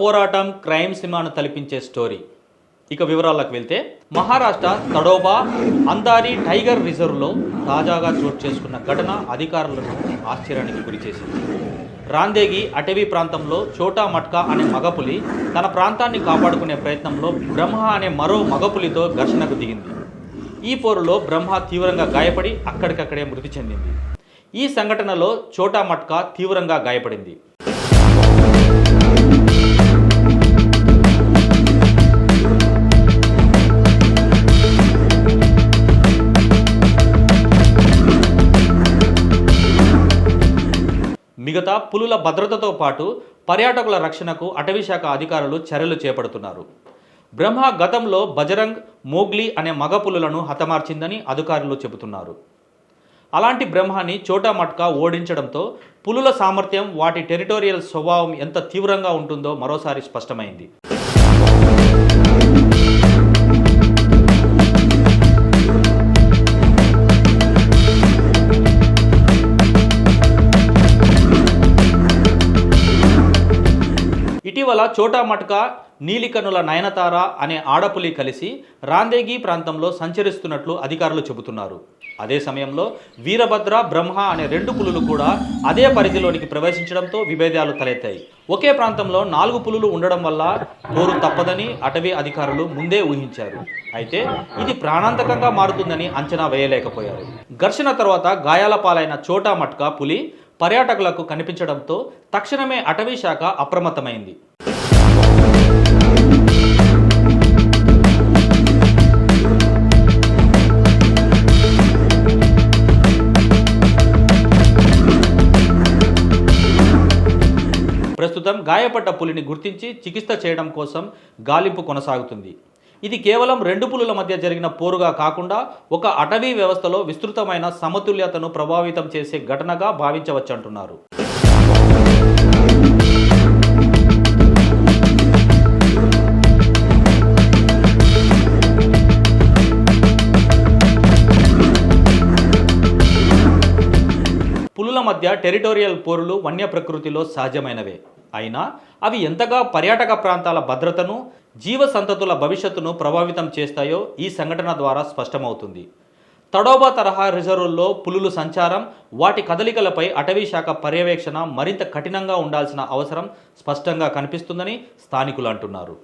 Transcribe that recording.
పోరాటం క్రైమ్ సినిమాను తలపించే స్టోరీ. ఇక వివరాలకు వెళ్తే, మహారాష్ట్ర తడోబా అందారి టైగర్ రిజర్వ్లో తాజాగా చోటు చేసుకున్న ఘటన అధికారులను ఆశ్చర్యానికి గురిచేసింది. రాందేగి అటవీ ప్రాంతంలో చోటా మట్కా అనే మగపులి తన ప్రాంతాన్ని కాపాడుకునే ప్రయత్నంలో బ్రహ్మ అనే మరో మగపులితో ఘర్షణకు దిగింది. ఈ పోరులో బ్రహ్మ తీవ్రంగా గాయపడి అక్కడికక్కడే మృతి చెందింది. ఈ సంఘటనలో చోటా మట్కా తీవ్రంగా గాయపడింది. మిగతా పులుల భద్రతతో పాటు పర్యాటకుల రక్షణకు అటవీశాఖ అధికారులు చర్యలు చేపడుతున్నారు. బ్రహ్మ గతంలో బజరంగ్, మోగ్లీ అనే మగ పులులను హతమార్చిందని అధికారులు చెబుతున్నారు. అలాంటి బ్రహ్మని చోటా మట్కా ఓడించడంతో పులుల సామర్థ్యం, వాటి టెరిటోరియల్ స్వభావం ఎంత తీవ్రంగా ఉంటుందో మరోసారి స్పష్టమైంది. ఇటీవల చోటా మట్కా, నీలికన్నుల నయనతార అనే ఆడపులి కలిసి రాందేగి ప్రాంతంలో సంచరిస్తున్నట్లు అధికారులు చెబుతున్నారు. అదే సమయంలో వీరభద్ర, బ్రహ్మ అనే రెండు పులులు కూడా అదే పరిధిలోనికి ప్రవేశించడంతో విభేదాలు తలెత్తాయి. ఒకే ప్రాంతంలో 4 పులులు ఉండడం వల్ల పోరు తప్పదని అటవీ అధికారులు ముందే ఊహించారు. అయితే ఇది ప్రాణాంతకంగా మారుతుందని అంచనా వేయలేకపోయారు. ఘర్షణ తర్వాత గాయాల పాలైన చోటా మట్కా పులి పర్యాటకులకు కనిపించడంతో తక్షణమే అటవీ శాఖ అప్రమత్తమైంది. ప్రస్తుతం గాయపడ్డ పులిని గుర్తించి చికిత్స చేయడం కోసం గాలింపు కొనసాగుతుంది. ఇది కేవలం 2 పులుల మధ్య జరిగిన పోరుగా కాకుండా ఒక అటవీ వ్యవస్థలో విస్తృతమైన సమతుల్యతను ప్రభావితం చేసే ఘటనగా భావించవచ్చంటున్నారు. పులుల మధ్య టెరిటోరియల్ పోరులు వన్య ప్రకృతిలో సహజమైనవే. అయినా అవి ఎంతగా పర్యాటక ప్రాంతాల భద్రతను, జీవ సంతతుల భవిష్యత్తును ప్రభావితం చేస్తాయో ఈ సంఘటన ద్వారా స్పష్టమవుతుంది. తడోబా తరహా రిజర్వుల్లో పులులు సంచారం, వాటి కదలికలపై అటవీ శాఖ పర్యవేక్షణ మరింత కఠినంగా ఉండాల్సిన అవసరం స్పష్టంగా కనిపిస్తుందని స్థానికులు అంటున్నారు.